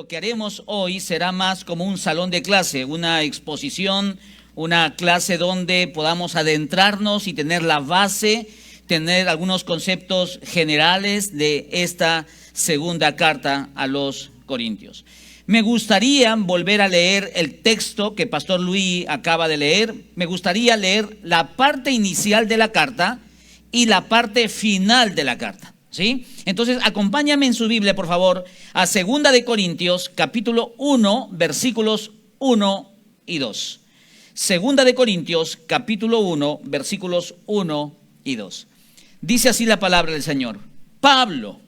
lo que haremos hoy será más como un salón de clase, una exposición, una clase donde podamos adentrarnos y tener la base, tener algunos conceptos generales de esta segunda carta a los Corintios. Me gustaría volver a leer el texto que Pastor Luis acaba de leer. Me gustaría leer la parte inicial de la carta y la parte final de la carta, ¿sí? Entonces, acompáñame en su Biblia, por favor, a 2 de Corintios, capítulo 1, versículos 1 y 2. 2 de Corintios, capítulo 1, versículos 1 y 2. Dice así la palabra del Señor. Pablo,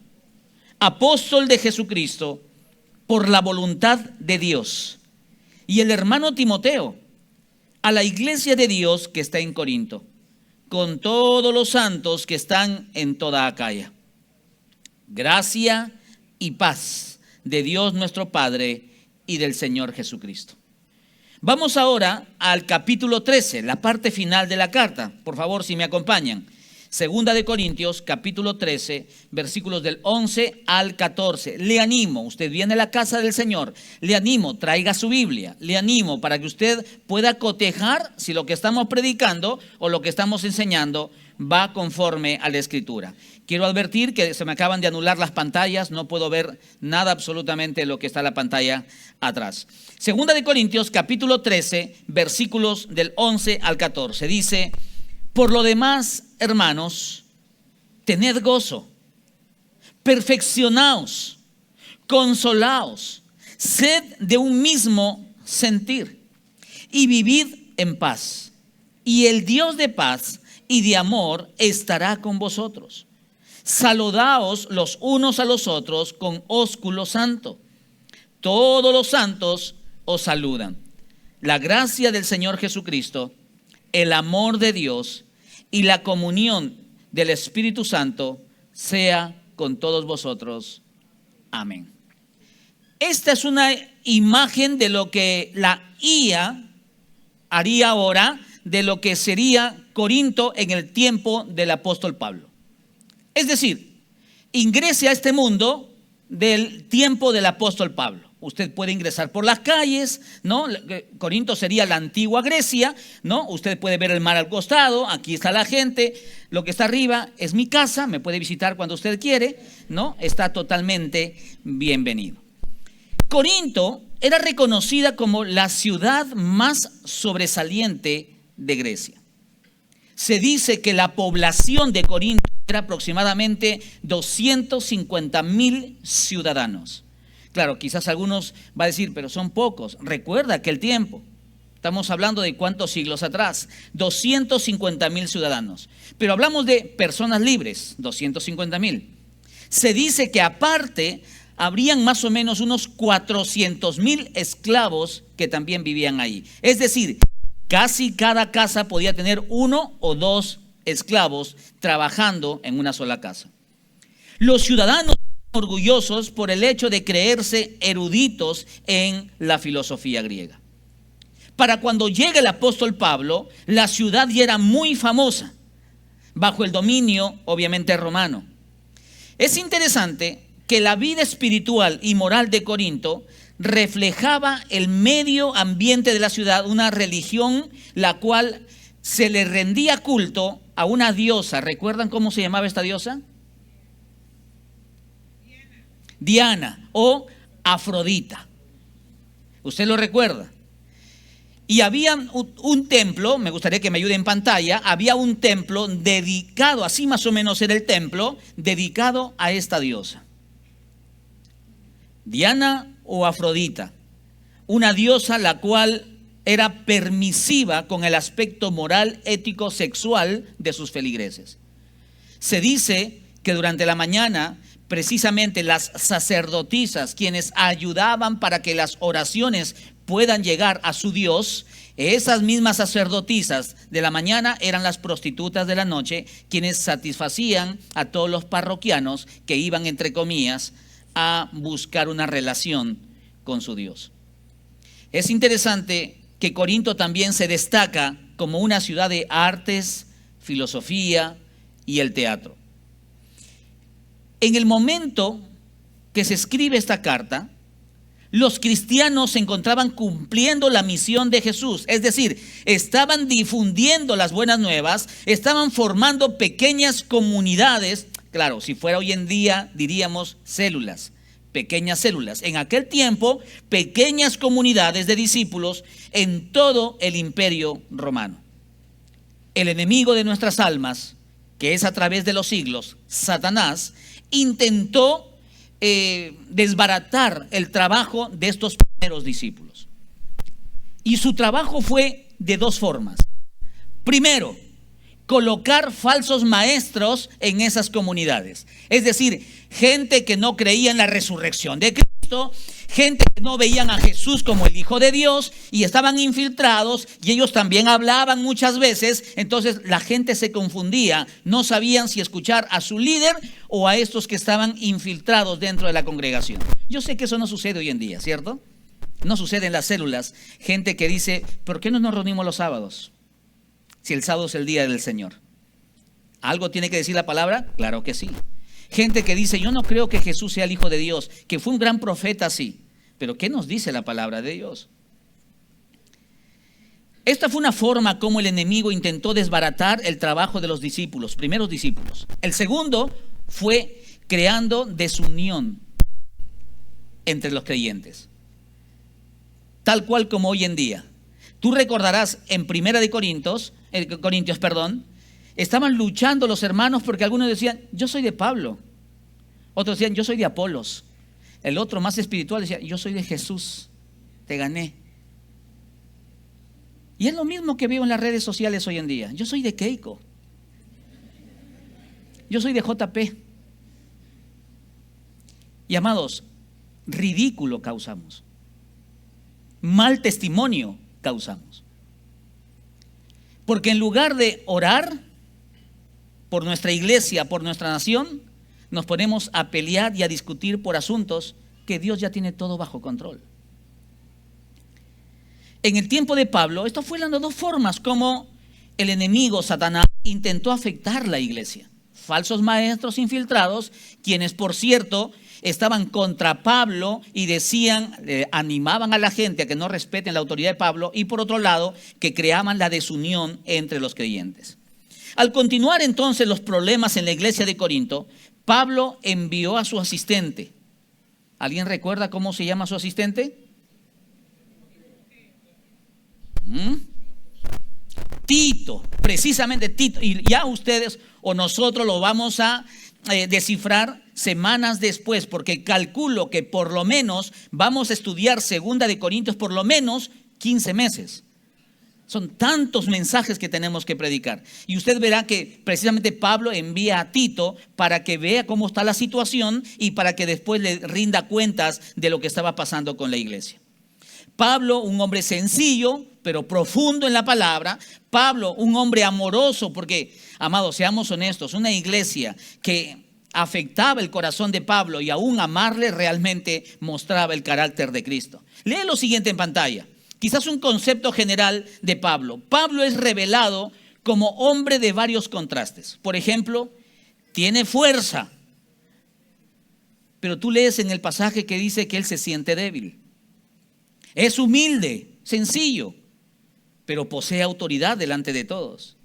apóstol de Jesucristo, por la voluntad de Dios, y el hermano Timoteo, a la iglesia de Dios que está en Corinto, con todos los santos que están en toda Acaya. Gracia y paz de Dios nuestro Padre y del Señor Jesucristo. Vamos ahora al capítulo 13, la parte final de la carta. Por favor, si me acompañan. 2 de Corintios, capítulo 13, versículos del 11 al 14. Le animo, usted viene a la casa del Señor, le animo, traiga su Biblia, le animo para que usted pueda cotejar si lo que estamos predicando o lo que estamos enseñando va conforme a la Escritura. Quiero advertir que se me acaban de anular las pantallas, no puedo ver nada absolutamente de lo que está en la pantalla atrás. 2 de Corintios, capítulo 13, versículos del 11 al 14, dice: por lo demás, hermanos, tened gozo, perfeccionaos, consolaos, sed de un mismo sentir y vivid en paz. Y el Dios de paz y de amor estará con vosotros. Saludaos los unos a los otros con ósculo santo. Todos los santos os saludan. La gracia del Señor Jesucristo, el amor de Dios y la comunión del Espíritu Santo sea con todos vosotros. Amén. Esta es una imagen de lo que la IA haría ahora, de lo que sería Corinto en el tiempo del apóstol Pablo. Es decir, ingrese a este mundo del tiempo del apóstol Pablo. Usted puede ingresar por las calles, ¿no? Corinto sería la antigua Grecia, ¿no? Usted puede ver el mar al costado, aquí está la gente, lo que está arriba es mi casa, me puede visitar cuando usted quiere, ¿no? Está totalmente bienvenido. Corinto era reconocida como la ciudad más sobresaliente de Grecia. Se dice que la población de Corinto era aproximadamente 250,000 ciudadanos. Claro, quizás algunos van a decir, pero son pocos. Recuerda aquel tiempo. Estamos hablando de cuántos siglos atrás. 250,000 ciudadanos. Pero hablamos de personas libres, 250,000. Se dice que aparte habrían más o menos unos 400,000 esclavos que también vivían ahí. Es decir, casi cada casa podía tener 1 o 2 esclavos trabajando en una sola casa. Los ciudadanos orgullosos por el hecho de creerse eruditos en la filosofía griega. Para cuando llega el apóstol Pablo, la ciudad ya era muy famosa, bajo el dominio obviamente romano. Es interesante que la vida espiritual y moral de Corinto reflejaba el medio ambiente de la ciudad, una religión la cual se le rendía culto a una diosa. ¿Recuerdan cómo se llamaba esta diosa? Diana o Afrodita. ¿Usted lo recuerda? Y había un templo, me gustaría que me ayude en pantalla, había un templo dedicado, así más o menos era el templo, dedicado a esta diosa. Diana o Afrodita, una diosa la cual era permisiva con el aspecto moral, ético, sexual de sus feligreses. Se dice que durante la mañana, precisamente las sacerdotisas, quienes ayudaban para que las oraciones puedan llegar a su Dios, esas mismas sacerdotisas de la mañana eran las prostitutas de la noche, quienes satisfacían a todos los parroquianos que iban, entre comillas, a buscar una relación con su Dios. Es interesante que Corinto también se destaca como una ciudad de artes, filosofía y el teatro. En el momento que se escribe esta carta, los cristianos se encontraban cumpliendo la misión de Jesús. Es decir, estaban difundiendo las buenas nuevas, estaban formando pequeñas comunidades. Claro, si fuera hoy en día diríamos células, pequeñas células. En aquel tiempo, pequeñas comunidades de discípulos en todo el imperio romano. El enemigo de nuestras almas, que es a través de los siglos, Satanás, intentó desbaratar el trabajo de estos primeros discípulos. Y su trabajo fue de dos formas. Primero, colocar falsos maestros en esas comunidades. Es decir, gente que no creía en la resurrección de Cristo, gente que no veían a Jesús como el Hijo de Dios y estaban infiltrados, y ellos también hablaban muchas veces. Entonces la gente se confundía, no sabían si escuchar a su líder o a estos que estaban infiltrados dentro de la congregación. Yo sé que eso no sucede hoy en día, ¿cierto? No sucede en las células. Gente que dice, ¿por qué no nos reunimos los sábados? Si el sábado es el día del Señor. ¿Algo tiene que decir la palabra? Claro que sí. Gente que dice, yo no creo que Jesús sea el Hijo de Dios, que fue un gran profeta, sí. Pero ¿qué nos dice la palabra de Dios? Esta fue una forma como el enemigo intentó desbaratar el trabajo de los discípulos, primeros discípulos. El segundo fue creando desunión entre los creyentes. Tal cual como hoy en día. Tú recordarás en Primera de Corintios, estaban luchando los hermanos porque algunos decían, yo soy de Pablo. Otros decían, yo soy de Apolos. El otro más espiritual decía, yo soy de Jesús, te gané. Y es lo mismo que veo en las redes sociales hoy en día. Yo soy de Keiko. Yo soy de JP. Y amados, ridículo causamos. Mal testimonio causamos. Porque en lugar de orar por nuestra iglesia, por nuestra nación, nos ponemos a pelear y a discutir por asuntos que Dios ya tiene todo bajo control. En el tiempo de Pablo, esto fue las dos formas como el enemigo Satanás intentó afectar la iglesia. Falsos maestros infiltrados, quienes por cierto estaban contra Pablo y decían, animaban a la gente a que no respeten la autoridad de Pablo, y por otro lado, que creaban la desunión entre los creyentes. Al continuar entonces los problemas en la iglesia de Corinto, Pablo envió a su asistente. ¿Alguien recuerda cómo se llama su asistente? Tito, precisamente Tito. Y ya ustedes o nosotros lo vamos a descifrar semanas después, porque calculo que por lo menos vamos a estudiar Segunda de Corintios por lo menos 15 meses. Son tantos mensajes que tenemos que predicar. Y usted verá que precisamente Pablo envía a Tito para que vea cómo está la situación y para que después le rinda cuentas de lo que estaba pasando con la iglesia. Pablo, un hombre sencillo, pero profundo en la palabra. Pablo, un hombre amoroso, porque, amados, seamos honestos, una iglesia que afectaba el corazón de Pablo y aún amarle realmente mostraba el carácter de Cristo. Lee lo siguiente en pantalla. Quizás un concepto general de Pablo. Pablo es revelado como hombre de varios contrastes. Por ejemplo, tiene fuerza, pero tú lees en el pasaje que dice que él se siente débil. Es humilde, sencillo, pero posee autoridad delante de todos.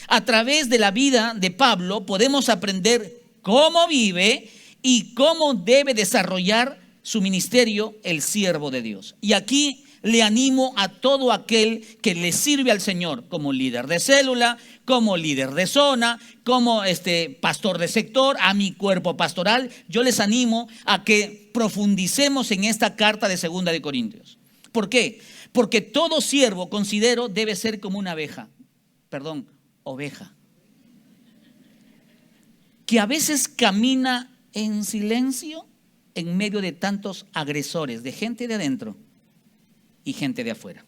A través de la vida de Pablo podemos aprender cómo vive y cómo debe desarrollar su ministerio el siervo de Dios. Y aquí le animo a todo aquel que le sirve al Señor como líder de célula, como líder de zona, como pastor de sector, a mi cuerpo pastoral. Yo les animo a que profundicemos en esta carta de Segunda de Corintios. ¿Por qué? Porque todo siervo, considero, debe ser como una oveja, que a veces camina en silencio en medio de tantos agresores, de gente de adentro y gente de afuera.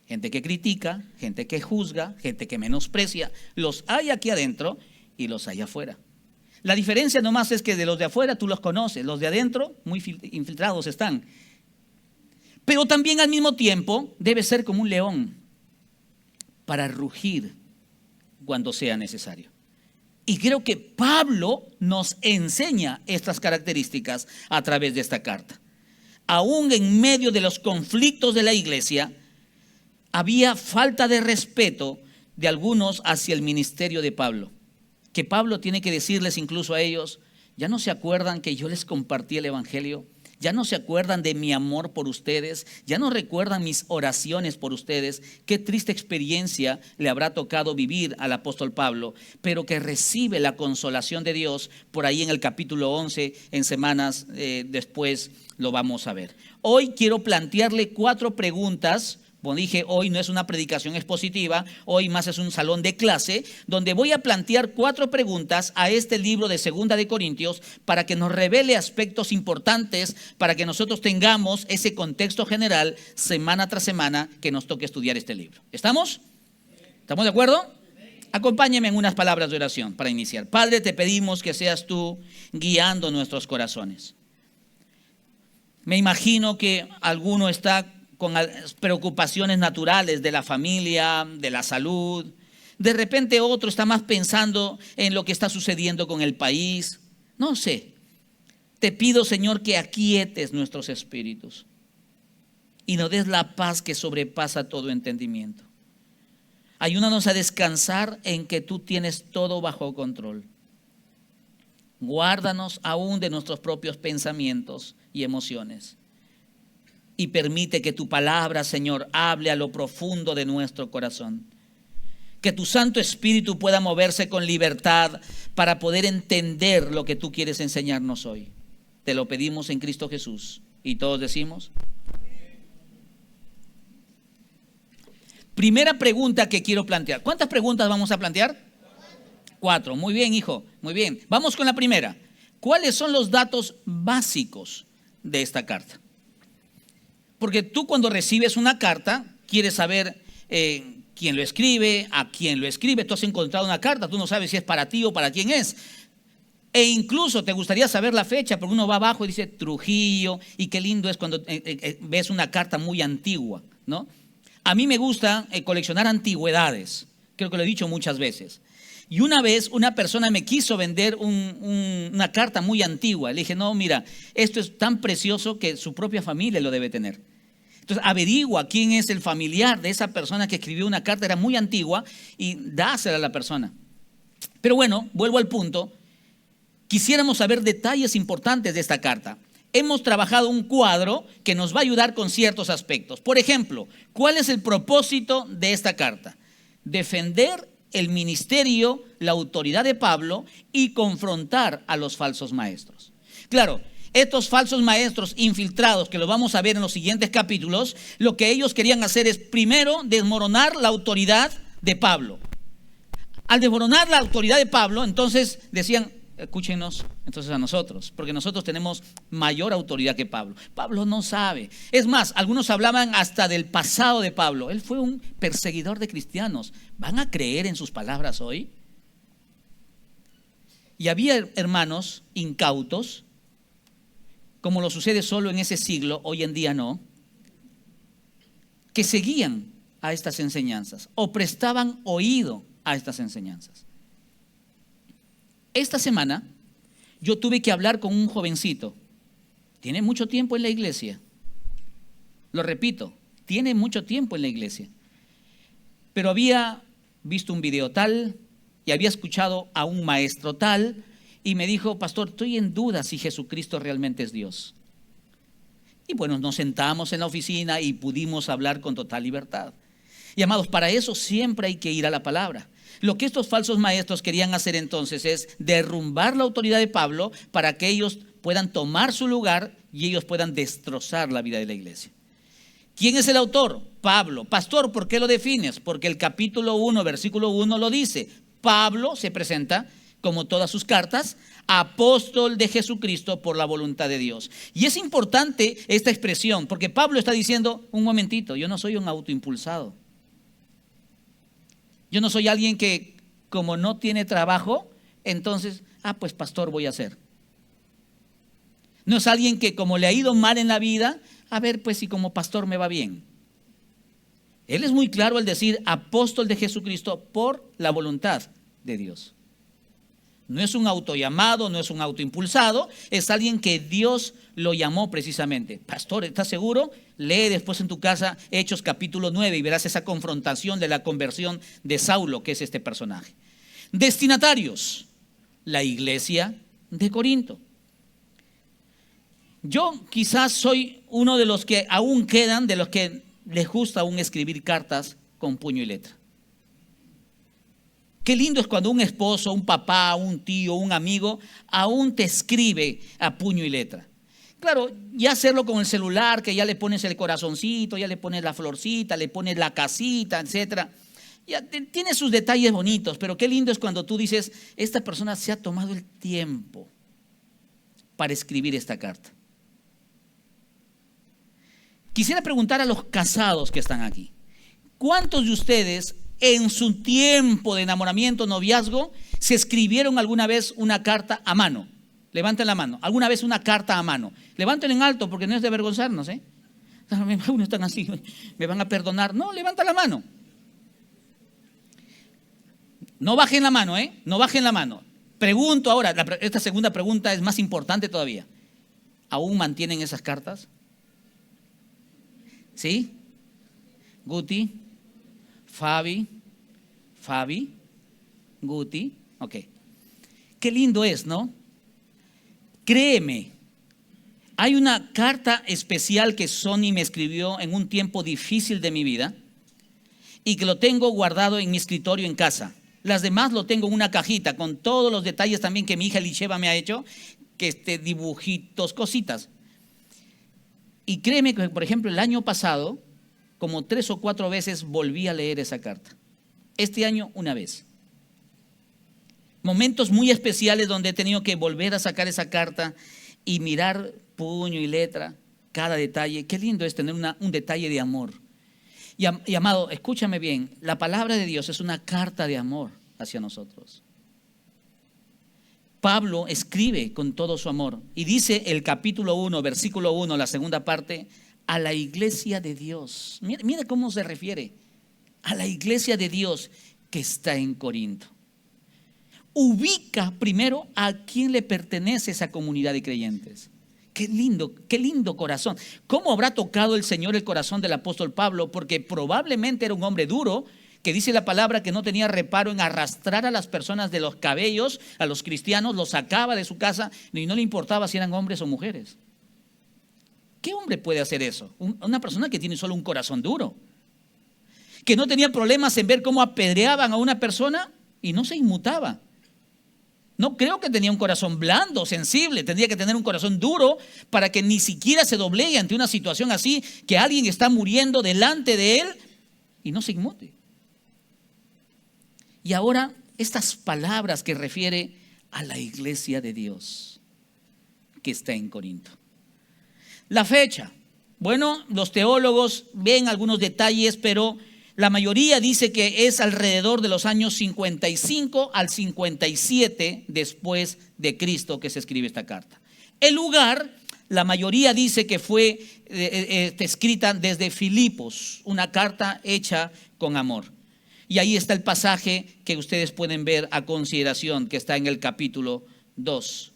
Gente que critica, gente que juzga, gente que menosprecia. Los hay aquí adentro y los hay afuera. La diferencia nomás es que de los de afuera tú los conoces, los de adentro muy infiltrados están. Pero también al mismo tiempo debe ser como un león para rugir cuando sea necesario. Y creo que Pablo nos enseña estas características a través de esta carta. aún en medio de los conflictos de la iglesia, había falta de respeto de algunos hacia el ministerio de Pablo. Que Pablo tiene que decirles incluso a ellos: ¿ya no se acuerdan que yo les compartí el evangelio? ¿Ya no se acuerdan de mi amor por ustedes? ¿Ya no recuerdan mis oraciones por ustedes? Qué triste experiencia le habrá tocado vivir al apóstol Pablo, pero que recibe la consolación de Dios por ahí en el capítulo 11, en semanas después lo vamos a ver. Hoy quiero plantearle 4 preguntas. Como dije, hoy no es una predicación expositiva, hoy más es un salón de clase, donde voy a plantear 4 preguntas a este libro de Segunda de Corintios para que nos revele aspectos importantes, para que nosotros tengamos ese contexto general semana tras semana que nos toque estudiar este libro. ¿Estamos? ¿Estamos de acuerdo? Acompáñeme en unas palabras de oración para iniciar. Padre, te pedimos que seas tú guiando nuestros corazones. Me imagino que alguno está con preocupaciones naturales de la familia, de la salud. De repente otro está más pensando en lo que está sucediendo con el país. No sé. Te pido, Señor, que aquietes nuestros espíritus y nos des la paz que sobrepasa todo entendimiento. Ayúdanos a descansar en que tú tienes todo bajo control. Guárdanos aún de nuestros propios pensamientos y emociones. Y permite que tu palabra, Señor, hable a lo profundo de nuestro corazón. Que tu Santo Espíritu pueda moverse con libertad para poder entender lo que tú quieres enseñarnos hoy. Te lo pedimos en Cristo Jesús. Y todos decimos. Primera pregunta que quiero plantear. ¿Cuántas preguntas vamos a plantear? 4. Muy bien, hijo. Muy bien. Vamos con la primera. ¿Cuáles son los datos básicos de esta carta? Porque tú cuando recibes una carta, quieres saber quién lo escribe, a quién lo escribe. Tú has encontrado una carta, tú no sabes si es para ti o para quién es. E incluso te gustaría saber la fecha, porque uno va abajo y dice Trujillo, y qué lindo es cuando ves una carta muy antigua, ¿no? A mí me gusta coleccionar antigüedades, creo que lo he dicho muchas veces. Y una vez una persona me quiso vender una carta muy antigua. Le dije, no, mira, esto es tan precioso que su propia familia lo debe tener. Entonces averigua quién es el familiar de esa persona que escribió una carta, era muy antigua, y dásela a la persona. Pero bueno, vuelvo al punto. Quisiéramos saber detalles importantes de esta carta. Hemos trabajado un cuadro que nos va a ayudar con ciertos aspectos. Por ejemplo, ¿cuál es el propósito de esta carta? Defender el ministerio, la autoridad de Pablo y confrontar a los falsos maestros. Claro, estos falsos maestros infiltrados, que lo vamos a ver en los siguientes capítulos, lo que ellos querían hacer es primero desmoronar la autoridad de Pablo. Al desmoronar la autoridad de Pablo, entonces decían, escúchenos entonces a nosotros, porque nosotros tenemos mayor autoridad que Pablo. Pablo no sabe. Es más, algunos hablaban hasta del pasado de Pablo. Él fue un perseguidor de cristianos. ¿Van a creer en sus palabras hoy? Y había hermanos incautos, como lo sucede solo en ese siglo, hoy en día no, que seguían a estas enseñanzas o prestaban oído a estas enseñanzas. Esta semana yo tuve que hablar con un jovencito. Tiene mucho tiempo en la iglesia. Lo repito, tiene mucho tiempo en la iglesia. Pero había visto un video tal y había escuchado a un maestro tal y me dijo, pastor, estoy en duda si Jesucristo realmente es Dios. Y bueno, nos sentamos en la oficina y pudimos hablar con total libertad. Y amados, para eso siempre hay que ir a la palabra. Lo que estos falsos maestros querían hacer entonces es derrumbar la autoridad de Pablo para que ellos puedan tomar su lugar y ellos puedan destrozar la vida de la iglesia. ¿Quién es el autor? Pablo. Pastor, ¿por qué lo defines? Porque el capítulo 1, versículo 1 lo dice. Pablo se presenta, como todas sus cartas, apóstol de Jesucristo por la voluntad de Dios. Y es importante esta expresión, porque Pablo está diciendo, un momentito, yo no soy un autoimpulsado. Yo no soy alguien que, como no tiene trabajo, entonces, pues pastor voy a ser. No es alguien que, como le ha ido mal en la vida, a ver, pues si como pastor me va bien. Él es muy claro al decir apóstol de Jesucristo por la voluntad de Dios. No es un autollamado, no es un autoimpulsado, es alguien que Dios lo llamó precisamente. Pastor, ¿estás seguro? Lee después en tu casa Hechos capítulo 9 y verás esa confrontación de la conversión de Saulo, que es este personaje. Destinatarios, la iglesia de Corinto. Yo quizás soy uno de los que aún quedan, de los que les gusta aún escribir cartas con puño y letra. Qué lindo es cuando un esposo, un papá, un tío, un amigo aún te escribe a puño y letra. Claro, ya hacerlo con el celular, que ya le pones el corazoncito, ya le pones la florcita, le pones la casita, etcétera. Ya tiene sus detalles bonitos, pero qué lindo es cuando tú dices, esta persona se ha tomado el tiempo para escribir esta carta. Quisiera preguntar a los casados que están aquí, ¿cuántos de ustedes en su tiempo de enamoramiento, noviazgo, se escribieron alguna vez una carta a mano? Levanten la mano. ¿Alguna vez una carta a mano? Levanten en alto porque no es de avergonzarnos, ¿eh? Uno están así, me van a perdonar. No, levanta la mano. No bajen la mano, ¿eh? No bajen la mano. Pregunto ahora, esta segunda pregunta es más importante todavía. ¿Aún mantienen esas cartas? ¿Sí? Guti, Fabi, Guti, ok. Qué lindo es, ¿no? Créeme, hay una carta especial que Sonny me escribió en un tiempo difícil de mi vida y que lo tengo guardado en mi escritorio en casa. Las demás lo tengo en una cajita con todos los detalles también que mi hija Elisheva me ha hecho, que dibujitos, cositas. Y créeme que, por ejemplo, el año pasado, como 3 o 4 veces volví a leer esa carta. Este año, una vez. Momentos muy especiales donde he tenido que volver a sacar esa carta y mirar puño y letra, cada detalle. Qué lindo es tener un detalle de amor. Y amado, escúchame bien, la palabra de Dios es una carta de amor hacia nosotros. Pablo escribe con todo su amor y dice el capítulo 1, versículo 1, la segunda parte, a la iglesia de Dios. Mira cómo se refiere, a la iglesia de Dios que está en Corinto. Ubica primero a quién le pertenece esa comunidad de creyentes. Qué lindo corazón. ¿Cómo habrá tocado el Señor el corazón del apóstol Pablo? Porque probablemente era un hombre duro, que dice la palabra que no tenía reparo en arrastrar a las personas de los cabellos, a los cristianos, los sacaba de su casa y no le importaba si eran hombres o mujeres. ¿Qué hombre puede hacer eso? Una persona que tiene solo un corazón duro, que no tenía problemas en ver cómo apedreaban a una persona y no se inmutaba. No creo que tenía un corazón blando, sensible, tendría que tener un corazón duro para que ni siquiera se doblegue ante una situación así, que alguien está muriendo delante de él y no se inmute. Y ahora estas palabras que refiere a la iglesia de Dios que está en Corinto. La fecha. Bueno, los teólogos ven algunos detalles, pero la mayoría dice que es alrededor de los años 55 al 57 después de Cristo que se escribe esta carta. El lugar, la mayoría dice que fue escrita desde Filipos, una carta hecha con amor. Y ahí está el pasaje que ustedes pueden ver a consideración, que está en el capítulo 2.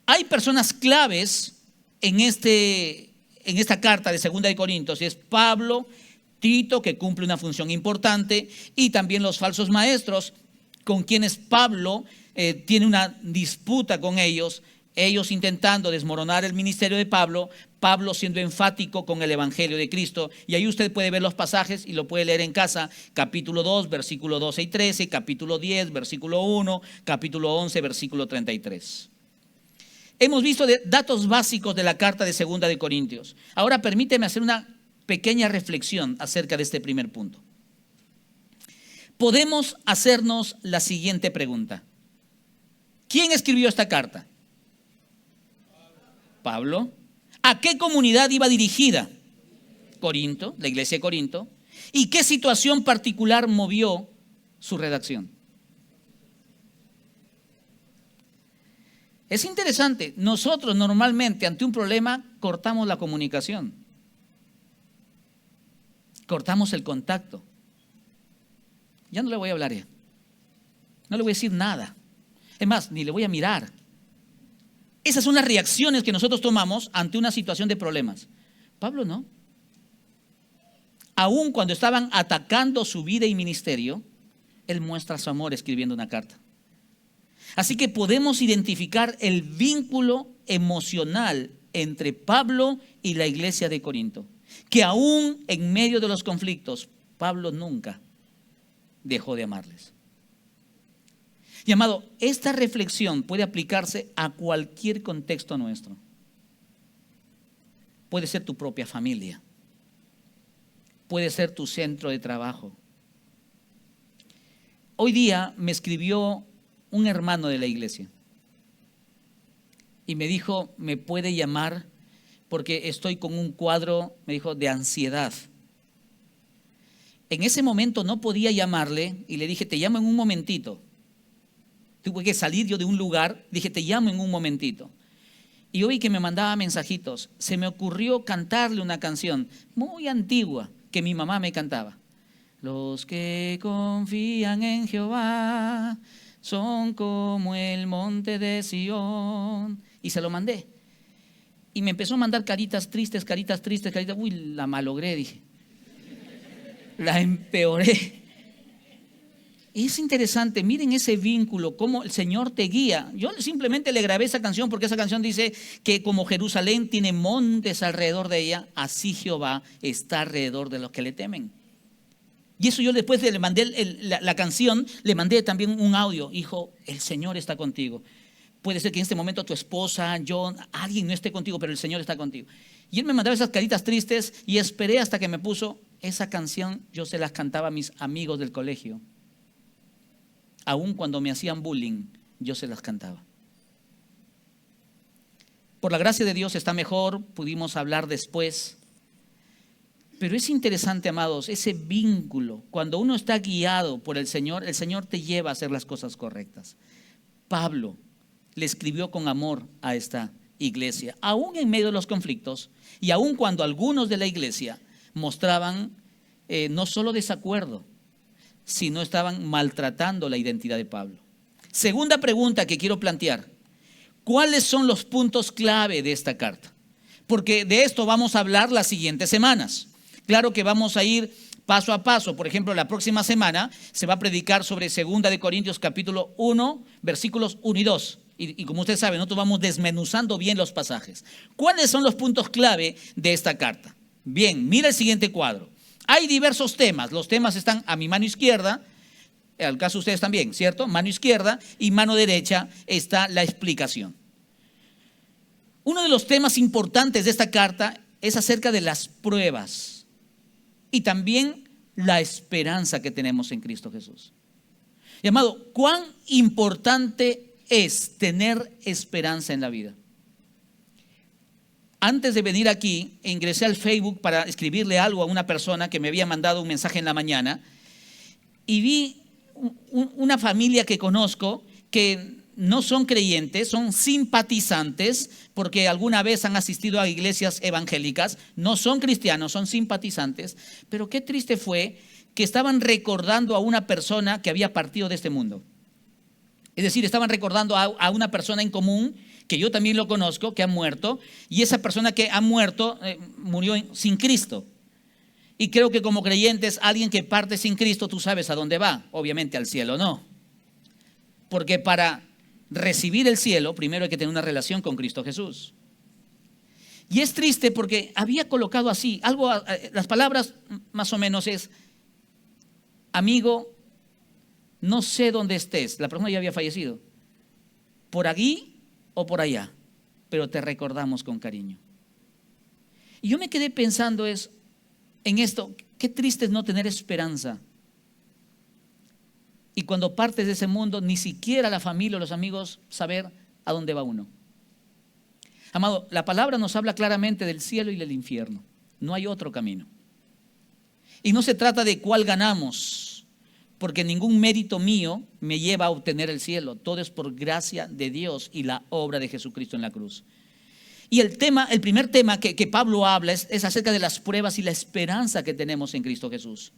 Hay personas claves en esta carta de 2 de Corintios, y es Pablo, Tito, que cumple una función importante, y también los falsos maestros, con quienes Pablo tiene una disputa con ellos intentando desmoronar el ministerio de Pablo, Pablo siendo enfático con el evangelio de Cristo. Y ahí usted puede ver los pasajes y lo puede leer en casa, capítulo 2, versículo 12 y 13, capítulo 10, versículo 1, capítulo 11, versículo 33. Hemos visto datos básicos de la carta de 2 de Corintios. Ahora permíteme hacer una pequeña reflexión acerca de este primer punto. Podemos hacernos la siguiente pregunta. ¿Quién escribió esta carta? Pablo. ¿A qué comunidad iba dirigida? Corinto, la iglesia de Corinto. ¿Y qué situación particular movió su redacción? Es interesante, nosotros normalmente ante un problema cortamos la comunicación, cortamos el contacto. Ya no le voy a hablar, no le voy a decir nada. Es más, ni le voy a mirar. Esas son las reacciones que nosotros tomamos ante una situación de problemas. Pablo no. Aún cuando estaban atacando su vida y ministerio, él muestra su amor escribiendo una carta. Así que podemos identificar el vínculo emocional entre Pablo y la iglesia de Corinto, que aún en medio de los conflictos, Pablo nunca dejó de amarles. Y amado, esta reflexión puede aplicarse a cualquier contexto nuestro. Puede ser tu propia familia, puede ser tu centro de trabajo. Hoy día me escribió un hermano de la iglesia y me dijo, me puede llamar porque estoy con un cuadro, me dijo, de ansiedad. En ese momento no podía llamarle y le dije, te llamo en un momentito. Tuve que salir yo de un lugar, dije, te llamo en un momentito. Y oí que me mandaba mensajitos. Se me ocurrió cantarle una canción muy antigua que mi mamá me cantaba. Los que confían en Jehová son como el monte de Sión. Y se lo mandé. Y me empezó a mandar caritas tristes, caritas tristes, caritas. Uy, la malogré, dije. La empeoré. Es interesante, miren ese vínculo, cómo el Señor te guía. Yo simplemente le grabé esa canción porque esa canción dice que como Jerusalén tiene montes alrededor de ella, así Jehová está alrededor de los que le temen. Y eso yo después le mandé la canción, le mandé también un audio. Hijo, el Señor está contigo. Puede ser que en este momento tu esposa, yo, alguien no esté contigo, pero el Señor está contigo. Y él me mandaba esas caritas tristes y esperé hasta que me puso esa canción. Yo se las cantaba a mis amigos del colegio. Aún cuando me hacían bullying, yo se las cantaba. Por la gracia de Dios está mejor, pudimos hablar después. Pero es interesante, amados, ese vínculo. Cuando uno está guiado por el Señor te lleva a hacer las cosas correctas. Pablo le escribió con amor a esta iglesia, aún en medio de los conflictos y aún cuando algunos de la iglesia mostraban no solo desacuerdo, sino estaban maltratando la identidad de Pablo. Segunda pregunta que quiero plantear: ¿cuáles son los puntos clave de esta carta? Porque de esto vamos a hablar las siguientes semanas. Claro que vamos a ir paso a paso. Por ejemplo, la próxima semana se va a predicar sobre 2 de Corintios capítulo 1, versículos 1 y 2. Y como usted sabe, nosotros vamos desmenuzando bien los pasajes. ¿Cuáles son los puntos clave de esta carta? Bien, mira el siguiente cuadro. Hay diversos temas. Los temas están a mi mano izquierda, al caso ustedes también, ¿cierto? Mano izquierda y mano derecha está la explicación. Uno de los temas importantes de esta carta es acerca de las pruebas y también la esperanza que tenemos en Cristo Jesús. Y amado, ¿cuán importante es tener esperanza en la vida? Antes de venir aquí, ingresé al Facebook para escribirle algo a una persona que me había mandado un mensaje en la mañana y vi una familia que conozco que no son creyentes, son simpatizantes porque alguna vez han asistido a iglesias evangélicas, no son cristianos, son simpatizantes, pero qué triste fue que estaban recordando a una persona que había partido de este mundo. Es decir, estaban recordando a una persona en común que yo también lo conozco, que ha muerto, y esa persona que ha muerto murió sin Cristo. Y creo que como creyentes, alguien que parte sin Cristo, tú sabes a dónde va, obviamente al cielo no. Porque para recibir el cielo, primero hay que tener una relación con Cristo Jesús. Y es triste porque había colocado así, algo, las palabras más o menos es: amigo, no sé dónde estés, la persona ya había fallecido, por aquí o por allá, pero te recordamos con cariño. Y yo me quedé pensando en esto, qué triste es no tener esperanza. Y cuando partes de ese mundo, ni siquiera la familia o los amigos saber a dónde va uno. Amado, la palabra nos habla claramente del cielo y del infierno. No hay otro camino. Y no se trata de cuál ganamos, porque ningún mérito mío me lleva a obtener el cielo. Todo es por gracia de Dios y la obra de Jesucristo en la cruz. Y el primer tema que Pablo habla es acerca de las pruebas y la esperanza que tenemos en Cristo Jesús.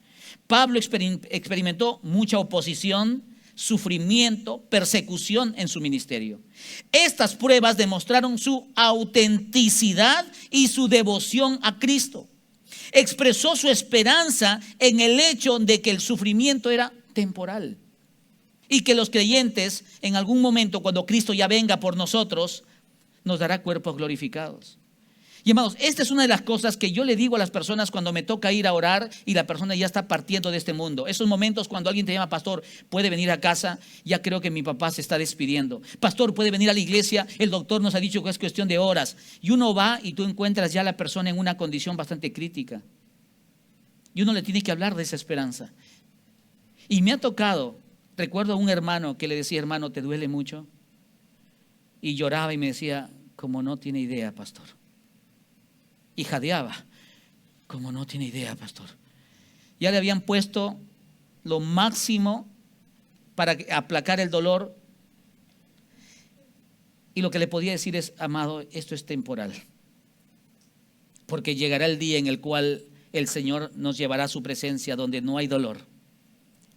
Pablo experimentó mucha oposición, sufrimiento, persecución en su ministerio. Estas pruebas demostraron su autenticidad y su devoción a Cristo. Expresó su esperanza en el hecho de que el sufrimiento era temporal y que los creyentes en algún momento, cuando Cristo ya venga por nosotros, nos dará cuerpos glorificados. Y amados, esta es una de las cosas que yo le digo a las personas cuando me toca ir a orar y la persona ya está partiendo de este mundo. Esos momentos cuando alguien te llama, pastor, puede venir a casa, ya creo que mi papá se está despidiendo. Pastor, puede venir a la iglesia, el doctor nos ha dicho que es cuestión de horas. Y uno va y tú encuentras ya a la persona en una condición bastante crítica. Y uno le tiene que hablar de esa esperanza. Y me ha tocado, recuerdo a un hermano que le decía, hermano, ¿te duele mucho? Y lloraba y me decía, como no tiene idea, pastor. Y jadeaba, como no tiene idea, pastor. Ya le habían puesto lo máximo para aplacar el dolor. Y lo que le podía decir es, amado, esto es temporal. Porque llegará el día en el cual el Señor nos llevará a su presencia donde no hay dolor,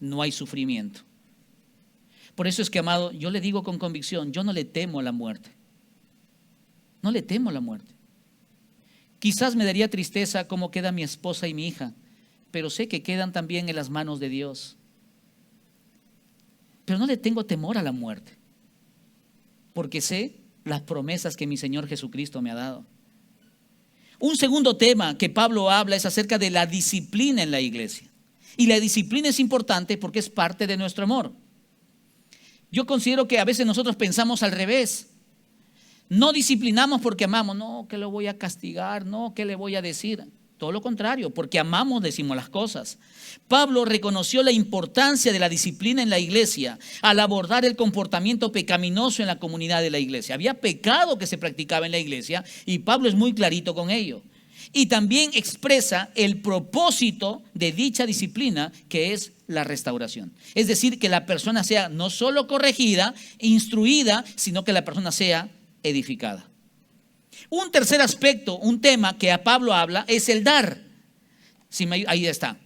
no hay sufrimiento. Por eso es que, amado, yo le digo con convicción, yo no le temo a la muerte. No le temo a la muerte. Quizás me daría tristeza cómo queda mi esposa y mi hija, pero sé que quedan también en las manos de Dios. Pero no le tengo temor a la muerte, porque sé las promesas que mi Señor Jesucristo me ha dado. Un segundo tema que Pablo habla es acerca de la disciplina en la iglesia. Y la disciplina es importante porque es parte de nuestro amor. Yo considero que a veces nosotros pensamos al revés. No disciplinamos porque amamos, no, que lo voy a castigar, no, que le voy a decir. Todo lo contrario, porque amamos decimos las cosas. Pablo reconoció la importancia de la disciplina en la iglesia al abordar el comportamiento pecaminoso en la comunidad de la iglesia. Había pecado que se practicaba en la iglesia y Pablo es muy clarito con ello. Y también expresa el propósito de dicha disciplina, que es la restauración. Es decir, que la persona sea no solo corregida, instruida, sino que la persona sea edificada. Un tercer aspecto, un tema que a Pablo habla es el dar. Sí, ahí está.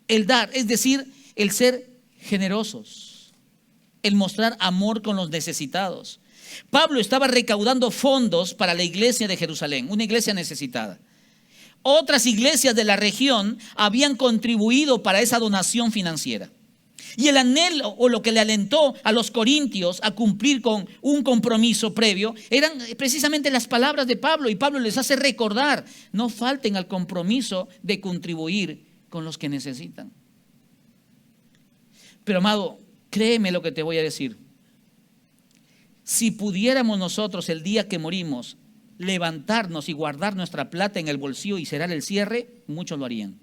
El dar, es decir, el ser generosos, el mostrar amor con los necesitados. Pablo estaba recaudando fondos para la iglesia de Jerusalén, una iglesia necesitada. Otras iglesias de la región habían contribuido para esa donación financiera. Y el anhelo o lo que le alentó a los corintios a cumplir con un compromiso previo eran precisamente las palabras de Pablo. Y Pablo les hace recordar, no falten al compromiso de contribuir con los que necesitan. Pero amado, créeme lo que te voy a decir. Si pudiéramos nosotros el día que morimos levantarnos y guardar nuestra plata en el bolsillo y cerrar el cierre, muchos lo harían.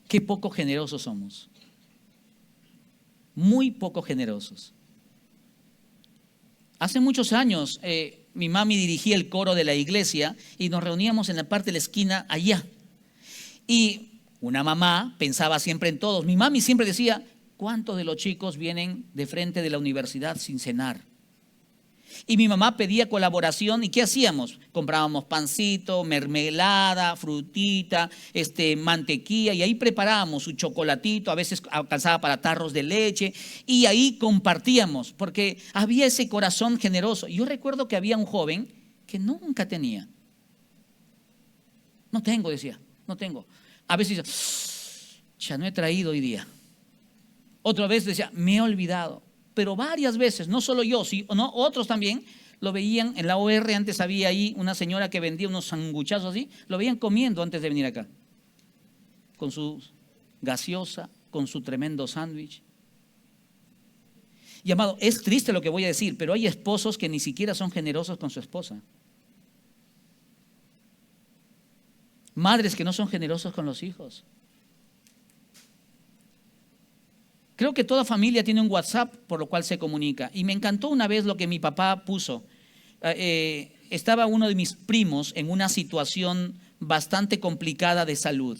Qué poco generosos somos. Muy poco generosos. Hace muchos años mi mami dirigía el coro de la iglesia y nos reuníamos en la parte de la esquina allá. Y una mamá pensaba siempre en todos. Mi mami siempre decía, ¿cuántos de los chicos vienen de frente de la universidad sin cenar? Y mi mamá pedía colaboración. ¿Y qué hacíamos? Comprábamos pancito, mermelada, frutita, mantequilla. Y ahí preparábamos su chocolatito. A veces alcanzaba para tarros de leche. Y ahí compartíamos. Porque había ese corazón generoso. Yo recuerdo que había un joven que nunca tenía. No tengo, decía. No tengo. A veces decía, ya no he traído hoy día. Otra vez decía, me he olvidado. Pero varias veces, no solo yo, sino otros también lo veían en la OR. Antes había ahí una señora que vendía unos sanguchazos así, lo veían comiendo antes de venir acá, con su gaseosa, con su tremendo sándwich. Y amado, es triste lo que voy a decir, pero hay esposos que ni siquiera son generosos con su esposa. Madres que no son generosos con los hijos. Creo que toda familia tiene un WhatsApp por lo cual se comunica. Y me encantó una vez lo que mi papá puso. Estaba uno de mis primos en una situación bastante complicada de salud.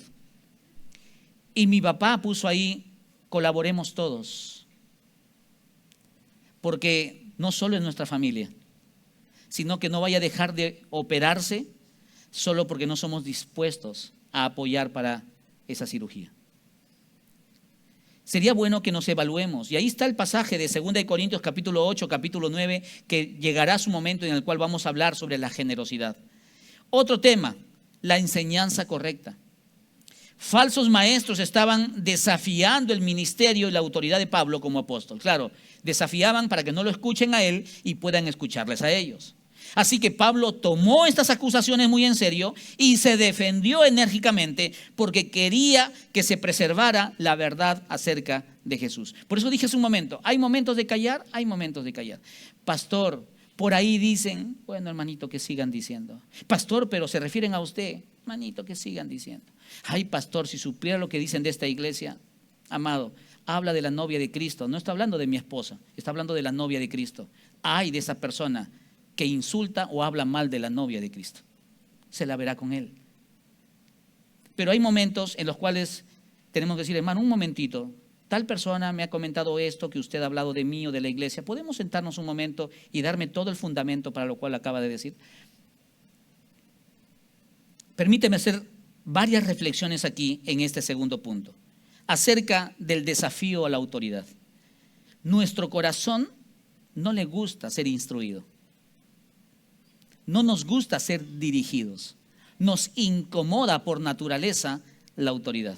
Y mi papá puso ahí, colaboremos todos. Porque no solo es nuestra familia, sino que no vaya a dejar de operarse solo porque no somos dispuestos a apoyar para esa cirugía. Sería bueno que nos evaluemos. Y ahí está el pasaje de 2 Corintios capítulo 8, capítulo 9, que llegará su momento en el cual vamos a hablar sobre la generosidad. Otro tema, la enseñanza correcta. Falsos maestros estaban desafiando el ministerio y la autoridad de Pablo como apóstol. Claro, desafiaban para que no lo escuchen a él y puedan escucharles a ellos. Así que Pablo tomó estas acusaciones muy en serio y se defendió enérgicamente porque quería que se preservara la verdad acerca de Jesús. Por eso dije hace un momento, hay momentos de callar, hay momentos de callar. Pastor, por ahí dicen, bueno, hermanito, que sigan diciendo. Pastor, pero se refieren a usted, hermanito, que sigan diciendo. Ay, pastor, si supiera lo que dicen de esta iglesia, amado, habla de la novia de Cristo. No está hablando de mi esposa, está hablando de la novia de Cristo. Ay de esa persona que insulta o habla mal de la novia de Cristo. Se la verá con él. Pero hay momentos en los cuales tenemos que decir, hermano, un momentito, tal persona me ha comentado esto, que usted ha hablado de mí o de la iglesia. ¿Podemos sentarnos un momento y darme todo el fundamento para lo cual acaba de decir? Permíteme hacer varias reflexiones aquí en este segundo punto, acerca del desafío a la autoridad. Nuestro corazón no le gusta ser instruido. No nos gusta ser dirigidos. Nos incomoda por naturaleza la autoridad.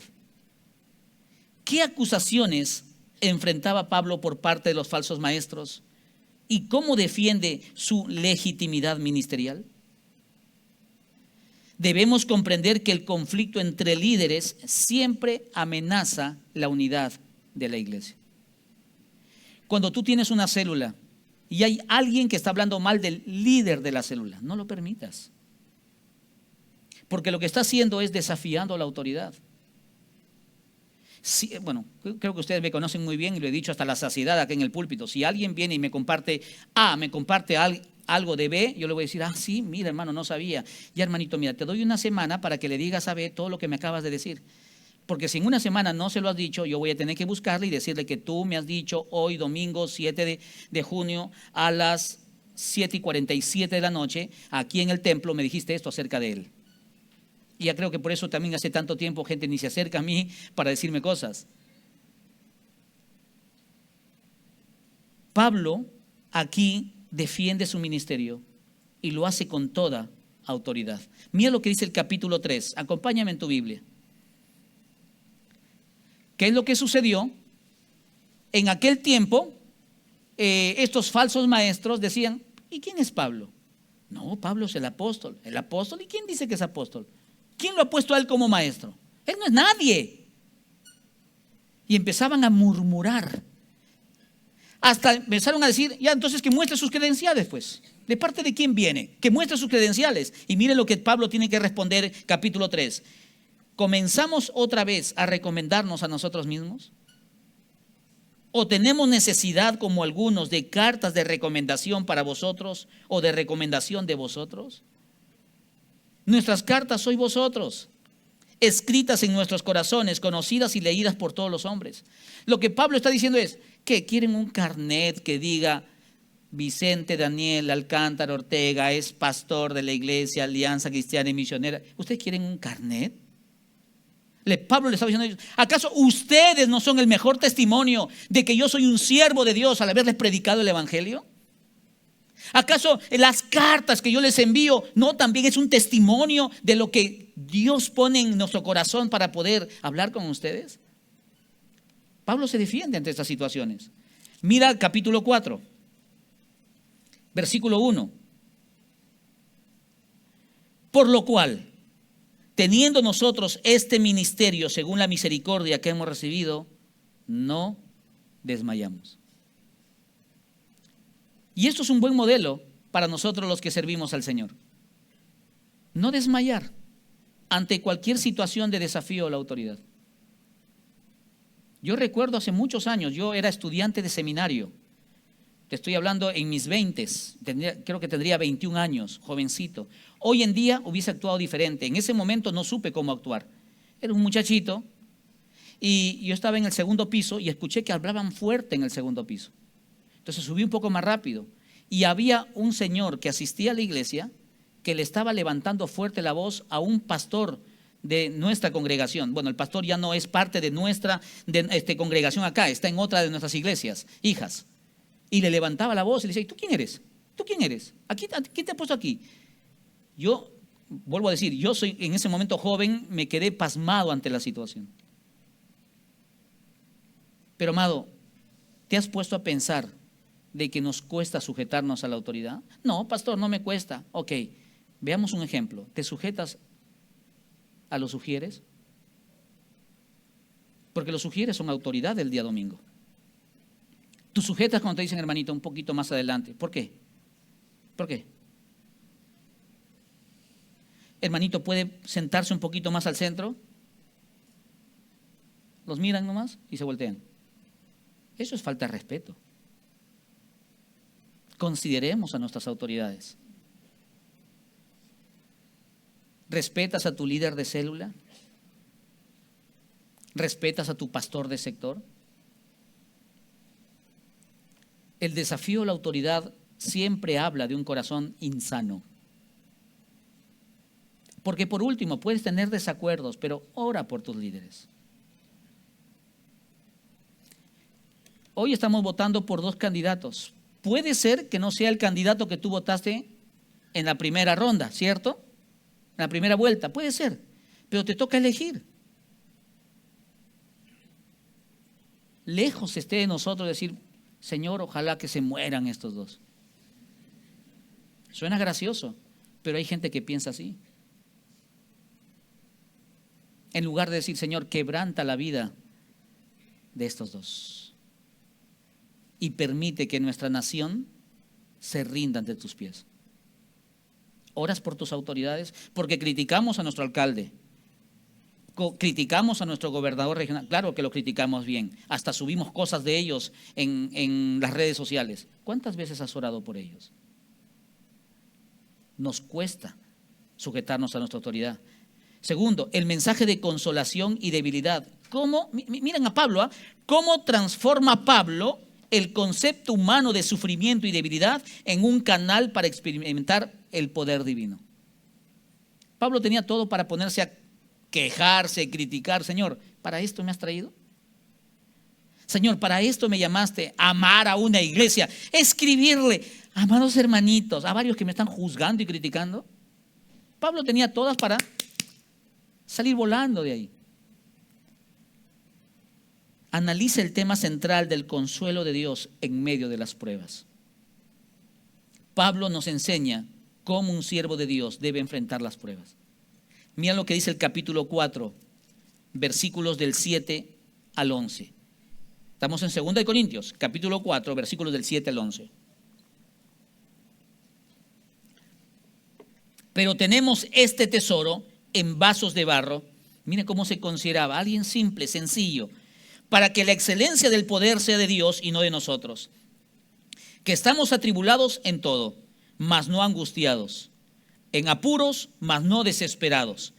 ¿Qué acusaciones enfrentaba Pablo por parte de los falsos maestros? ¿Y cómo defiende su legitimidad ministerial? Debemos comprender que el conflicto entre líderes siempre amenaza la unidad de la iglesia. Cuando tú tienes una célula y hay alguien que está hablando mal del líder de la célula, no lo permitas. Porque lo que está haciendo es desafiando a la autoridad. Sí, bueno, creo que ustedes me conocen muy bien y lo he dicho hasta la saciedad acá en el púlpito. Si alguien viene y me comparte algo de B, yo le voy a decir, sí, mira hermano, no sabía. Ya hermanito, mira, te doy una semana para que le digas a B todo lo que me acabas de decir. Porque si en una semana no se lo has dicho, yo voy a tener que buscarle y decirle que tú me has dicho hoy domingo 7 de junio a las 7:47 de la noche, aquí en el templo me dijiste esto acerca de él. Y ya creo que por eso también hace tanto tiempo gente ni se acerca a mí para decirme cosas. Pablo aquí defiende su ministerio y lo hace con toda autoridad. Mira lo que dice el capítulo 3, acompáñame en tu Biblia. ¿Qué es lo que sucedió? En aquel tiempo, estos falsos maestros decían, ¿y quién es Pablo? No, Pablo es el apóstol. ¿El apóstol? ¿Y quién dice que es apóstol? ¿Quién lo ha puesto a él como maestro? Él no es nadie. Y empezaban a murmurar. Hasta empezaron a decir, ya entonces que muestre sus credenciales, pues. ¿De parte de quién viene? Que muestre sus credenciales. Y miren lo que Pablo tiene que responder, capítulo 3. ¿Comenzamos otra vez a recomendarnos a nosotros mismos? ¿O tenemos necesidad, como algunos, de cartas de recomendación para vosotros o de recomendación de vosotros? Nuestras cartas sois vosotros, escritas en nuestros corazones, conocidas y leídas por todos los hombres. Lo que Pablo está diciendo es que quieren un carnet que diga Vicente Daniel Alcántara Ortega es pastor de la iglesia Alianza Cristiana y Misionera. ¿Ustedes quieren un carnet? Pablo le estaba diciendo a ellos, ¿acaso ustedes no son el mejor testimonio de que yo soy un siervo de Dios al haberles predicado el evangelio? ¿Acaso las cartas que yo les envío no también es un testimonio de lo que Dios pone en nuestro corazón para poder hablar con ustedes? Pablo se defiende ante estas situaciones. Mira capítulo 4, versículo 1. Por lo cual, teniendo nosotros este ministerio según la misericordia que hemos recibido, no desmayamos. Y esto es un buen modelo para nosotros los que servimos al Señor. No desmayar ante cualquier situación de desafío a la autoridad. Yo recuerdo hace muchos años, yo era estudiante de seminario. Te estoy hablando en mis 20s, creo que tendría 21 años, jovencito. Hoy en día hubiese actuado diferente. En ese momento no supe cómo actuar. Era un muchachito y yo estaba en el segundo piso y escuché que hablaban fuerte en el segundo piso. Entonces subí un poco más rápido y había un señor que asistía a la iglesia que le estaba levantando fuerte la voz a un pastor de nuestra congregación. Bueno, el pastor ya no es parte de nuestra congregación acá, está en otra de nuestras iglesias, hijas. Y le levantaba la voz y le decía, ¿tú quién eres? ¿Tú quién eres? ¿Quién te ha puesto aquí? Yo, vuelvo a decir, yo soy en ese momento joven, me quedé pasmado ante la situación. Pero amado, ¿te has puesto a pensar de que nos cuesta sujetarnos a la autoridad? No, pastor, no me cuesta. Ok, veamos un ejemplo. ¿Te sujetas a los sugieres? Porque los sugieres son autoridad del día domingo. Tú sujetas cuando te dicen, hermanito, un poquito más adelante. ¿Por qué? ¿Por qué? Hermanito, ¿puede sentarse un poquito más al centro? Los miran nomás y se voltean. Eso es falta de respeto. Consideremos a nuestras autoridades. ¿Respetas a tu líder de célula? ¿Respetas a tu pastor de sector? El desafío a la autoridad siempre habla de un corazón insano. Porque por último, puedes tener desacuerdos, pero ora por tus líderes. Hoy estamos votando por 2 candidatos. Puede ser que no sea el candidato que tú votaste en la primera ronda, ¿cierto? En la primera vuelta, puede ser, pero te toca elegir. Lejos esté de nosotros decir, Señor, ojalá que se mueran estos 2. Suena gracioso, pero hay gente que piensa así. En lugar de decir, Señor, quebranta la vida de estos 2 y permite que nuestra nación se rinda ante tus pies. ¿Oras por tus autoridades? Porque criticamos a nuestro alcalde, criticamos a nuestro gobernador regional. Claro que lo criticamos bien, hasta subimos cosas de ellos en las redes sociales. ¿Cuántas veces has orado por ellos? Nos cuesta sujetarnos a nuestra autoridad. Segundo, el mensaje de consolación y debilidad. Miren a Pablo, ¿cómo transforma Pablo el concepto humano de sufrimiento y debilidad en un canal para experimentar el poder divino? Pablo tenía todo para ponerse a quejarse, criticar. Señor, ¿para esto me has traído? Señor, ¿para esto me llamaste? Amar a una iglesia, escribirle, amados hermanitos, a varios que me están juzgando y criticando. Pablo tenía todas para salir volando de ahí. Analiza el tema central del consuelo de Dios en medio de las pruebas. Pablo nos enseña cómo un siervo de Dios debe enfrentar las pruebas. Mira lo que dice el capítulo 4, versículos del 7 al 11. Estamos en 2 de Corintios, capítulo 4, versículos del 7 al 11. Pero tenemos este tesoro en vasos de barro. Miren cómo se consideraba, alguien simple, sencillo, para que la excelencia del poder sea de Dios y no de nosotros. Que estamos atribulados en todo, mas no angustiados, en apuros, mas no desesperados,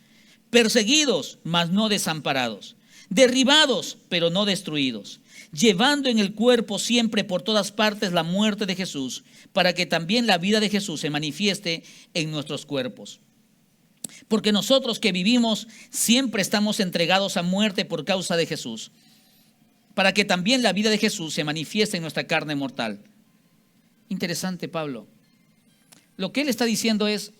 perseguidos, mas no desamparados, derribados, pero no destruidos, llevando en el cuerpo siempre por todas partes la muerte de Jesús, para que también la vida de Jesús se manifieste en nuestros cuerpos. Porque nosotros que vivimos siempre estamos entregados a muerte por causa de Jesús, para que también la vida de Jesús se manifieste en nuestra carne mortal. Interesante, Pablo. Lo que él está diciendo es,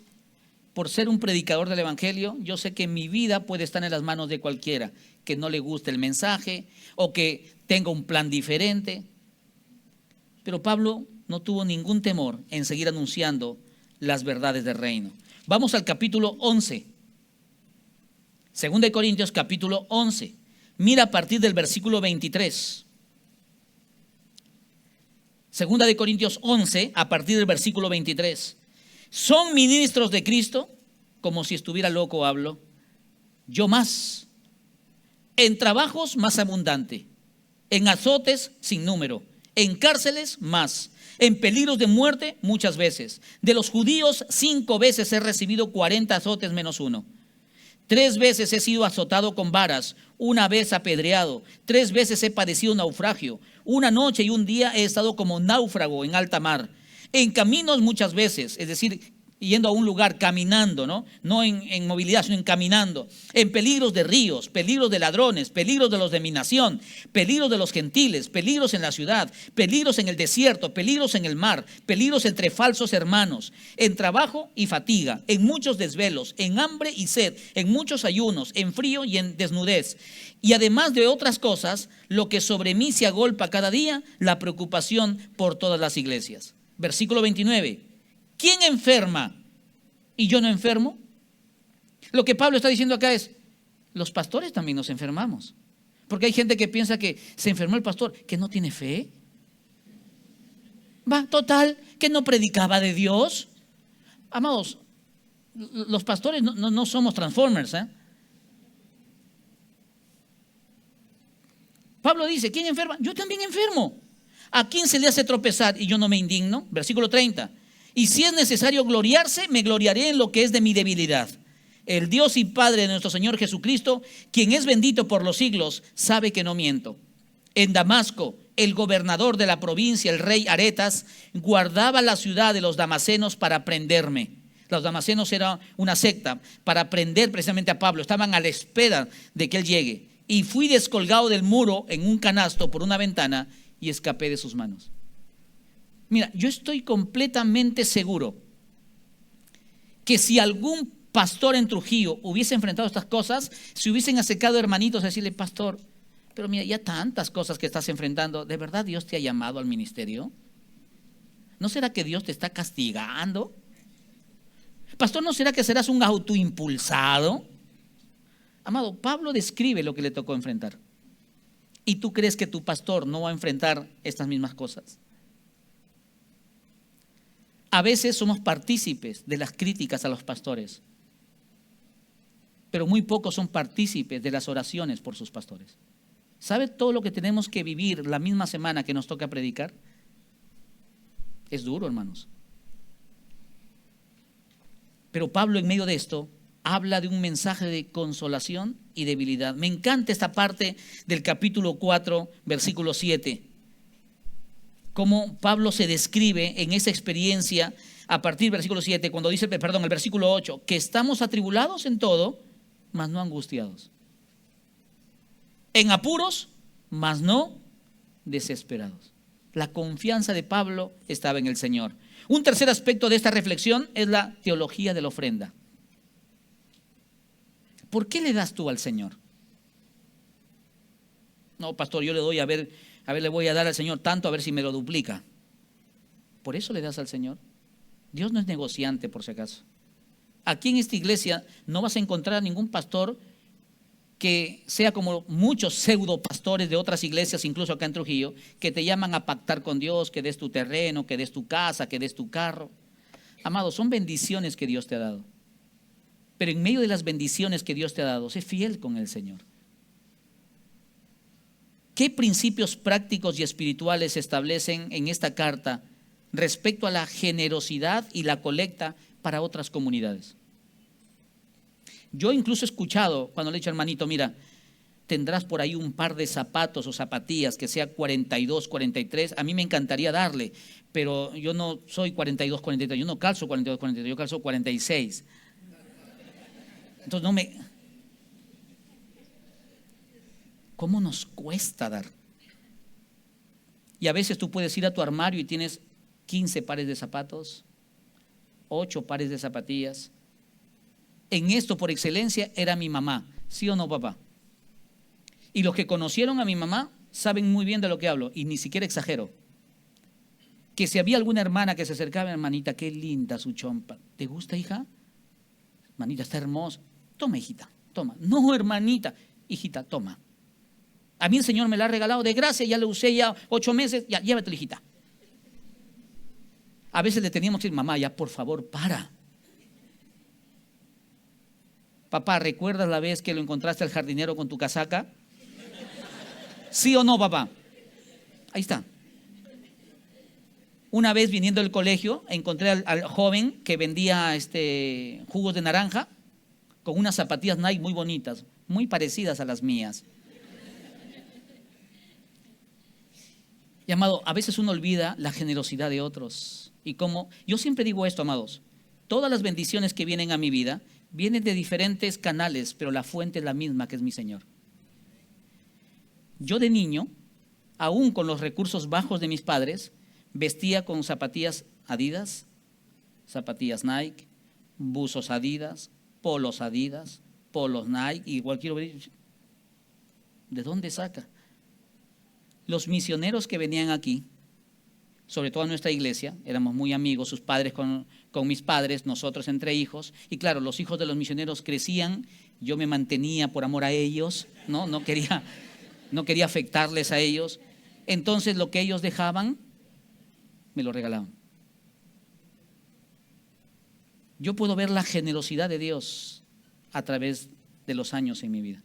por ser un predicador del evangelio, yo sé que mi vida puede estar en las manos de cualquiera que no le guste el mensaje o que tenga un plan diferente. Pero Pablo no tuvo ningún temor en seguir anunciando las verdades del reino. Vamos al capítulo 11. 2 de Corintios, capítulo 11. Mira a partir del versículo 23. 2 de Corintios 11, a partir del versículo 23. ¿Son ministros de Cristo? Como si estuviera loco hablo. Yo más. En trabajos más abundante. En azotes sin número. En cárceles más. En peligros de muerte muchas veces. De los judíos 5 veces he recibido 40 azotes menos 1. 3 veces he sido azotado con varas, 1 vez apedreado, 3 veces he padecido naufragio, 1 noche y 1 día he estado como náufrago en alta mar, en caminos muchas veces, es decir, yendo a un lugar, caminando, ¿no? No en movilidad, sino en caminando. En peligros de ríos, peligros de ladrones, peligros de los de mi nación, peligros de los gentiles, peligros en la ciudad, peligros en el desierto, peligros en el mar, peligros entre falsos hermanos, en trabajo y fatiga, en muchos desvelos, en hambre y sed, en muchos ayunos, en frío y en desnudez. Y además de otras cosas, lo que sobre mí se agolpa cada día, la preocupación por todas las iglesias. Versículo 29. ¿Quién enferma y yo no enfermo? Lo que Pablo está diciendo acá es, los pastores también nos enfermamos. Porque hay gente que piensa que se enfermó el pastor, que no tiene fe. Total, que no predicaba de Dios. Amados, los pastores no somos transformers, ¿eh? Pablo dice, ¿quién enferma? Yo también enfermo. ¿A quién se le hace tropezar y yo no me indigno? Versículo 30. Y si es necesario gloriarse, me gloriaré en lo que es de mi debilidad. El Dios y Padre de nuestro Señor Jesucristo, quien es bendito por los siglos, sabe que no miento. En Damasco, el gobernador de la provincia, el rey Aretas, guardaba la ciudad de los damasenos para prenderme. Los damasenos era una secta para prender precisamente a Pablo. Estaban a la espera de que él llegue. Y fui descolgado del muro en un canasto por una ventana y escapé de sus manos. Mira, yo estoy completamente seguro que si algún pastor en Trujillo hubiese enfrentado estas cosas, se hubiesen acercado hermanitos a decirle, pastor, pero mira, ya tantas cosas que estás enfrentando, ¿de verdad Dios te ha llamado al ministerio? ¿No será que Dios te está castigando? Pastor, ¿no será que serás un autoimpulsado? Amado, Pablo describe lo que le tocó enfrentar. ¿Y tú crees que tu pastor no va a enfrentar estas mismas cosas? A veces somos partícipes de las críticas a los pastores, pero muy pocos son partícipes de las oraciones por sus pastores. ¿Sabe todo lo que tenemos que vivir la misma semana que nos toca predicar? Es duro, hermanos. Pero Pablo, en medio de esto, habla de un mensaje de consolación y debilidad. Me encanta esta parte del capítulo 4, versículo 7. Cómo Pablo se describe en esa experiencia a partir del versículo 7, cuando dice, el versículo 8, que estamos atribulados en todo, mas no angustiados. En apuros, mas no desesperados. La confianza de Pablo estaba en el Señor. Un tercer aspecto de esta reflexión es la teología de la ofrenda. ¿Por qué le das tú al Señor? No, pastor, yo le doy le voy a dar al Señor tanto a ver si me lo duplica. ¿Por eso le das al Señor? Dios no es negociante, por si acaso. Aquí en esta iglesia no vas a encontrar a ningún pastor que sea como muchos pseudo pastores de otras iglesias, incluso acá en Trujillo, que te llaman a pactar con Dios, que des tu terreno, que des tu casa, que des tu carro. Amado, son bendiciones que Dios te ha dado. Pero en medio de las bendiciones que Dios te ha dado, sé fiel con el Señor. ¿Qué principios prácticos y espirituales se establecen en esta carta respecto a la generosidad y la colecta para otras comunidades? Yo incluso he escuchado cuando le he dicho, hermanito, mira, tendrás por ahí un par de zapatos o zapatillas que sea 42, 43, a mí me encantaría darle, pero yo no soy 42, 43, yo no calzo 42, 43, yo calzo 46. Entonces no me... ¿Cómo nos cuesta dar? Y a veces tú puedes ir a tu armario y tienes 15 pares de zapatos, 8 pares de zapatillas. En esto, por excelencia, era mi mamá. ¿Sí o no, papá? Y los que conocieron a mi mamá saben muy bien de lo que hablo, y ni siquiera exagero. Que si había alguna hermana que se acercaba, hermanita, qué linda su chompa. ¿Te gusta, hija? Hermanita, está hermosa. Toma, hijita, toma. No, hermanita, hijita, toma. A mí el Señor me la ha regalado de gracia, ya la usé ya 8 meses, ya, llévatela, hijita. A veces le teníamos que decir, mamá, ya por favor, para. Papá, ¿recuerdas la vez que lo encontraste al jardinero con tu casaca? ¿Sí o no, papá? Ahí está. Una vez viniendo del colegio, encontré al joven que vendía jugos de naranja con unas zapatillas Nike muy bonitas, muy parecidas a las mías. Y amado, a veces uno olvida la generosidad de otros. Y como, yo siempre digo esto, amados, todas las bendiciones que vienen a mi vida vienen de diferentes canales, pero la fuente es la misma, que es mi Señor. Yo de niño, aún con los recursos bajos de mis padres, vestía con zapatillas Adidas, zapatillas Nike, buzos Adidas, polos Nike, y cualquier... ¿De dónde saca? Los misioneros que venían aquí, sobre todo a nuestra iglesia, éramos muy amigos, sus padres con mis padres, nosotros entre hijos, y claro, los hijos de los misioneros crecían, yo me mantenía por amor a ellos, no quería afectarles a ellos, entonces lo que ellos dejaban, me lo regalaban. Yo puedo ver la generosidad de Dios a través de los años en mi vida.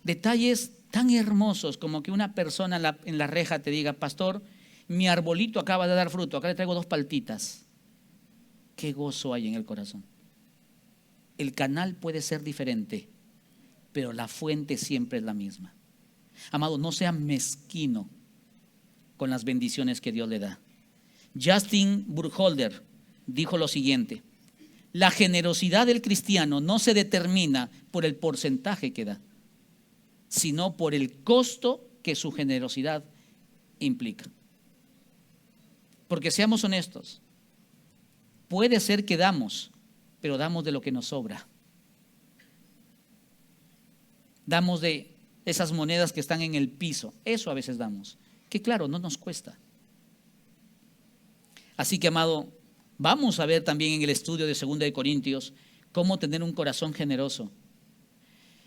Detalles tan hermosos como que una persona en la reja te diga: pastor, mi arbolito acaba de dar fruto, acá le traigo 2 paltitas. Qué gozo hay en el corazón. El canal puede ser diferente, pero la fuente siempre es la misma. Amado, no sea mezquino con las bendiciones que Dios le da. Justin Burkholder dijo lo siguiente: la generosidad del cristiano no se determina por el porcentaje que da, sino por el costo que su generosidad implica. Porque seamos honestos, puede ser que damos, pero damos de lo que nos sobra. Damos de esas monedas que están en el piso, eso a veces damos, que claro, no nos cuesta. Así que, amado, vamos a ver también en el estudio de 2 de Corintios cómo tener un corazón generoso.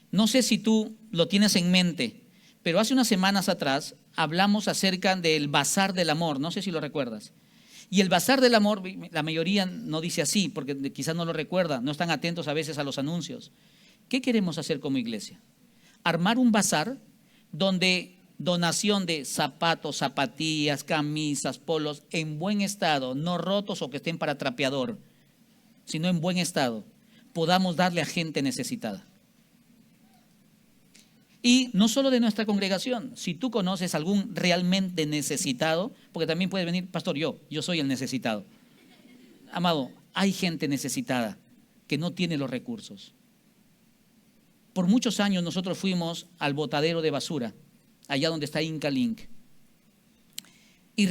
No sé si tú lo tienes en mente, pero hace unas semanas atrás hablamos acerca del bazar del amor, no sé si lo recuerdas. Y el bazar del amor, la mayoría no dice así, porque quizás no lo recuerda, no están atentos a veces a los anuncios. ¿Qué queremos hacer como iglesia? Armar un bazar donde donación de zapatos, zapatillas, camisas, polos en buen estado, no rotos o que estén para trapeador, sino en buen estado, podamos darle a gente necesitada. Y no solo de nuestra congregación, si tú conoces algún realmente necesitado, porque también puede venir: pastor, yo soy el necesitado. Amado, hay gente necesitada que no tiene los recursos. Por muchos años nosotros fuimos al botadero de basura, allá donde está Inca Link. Y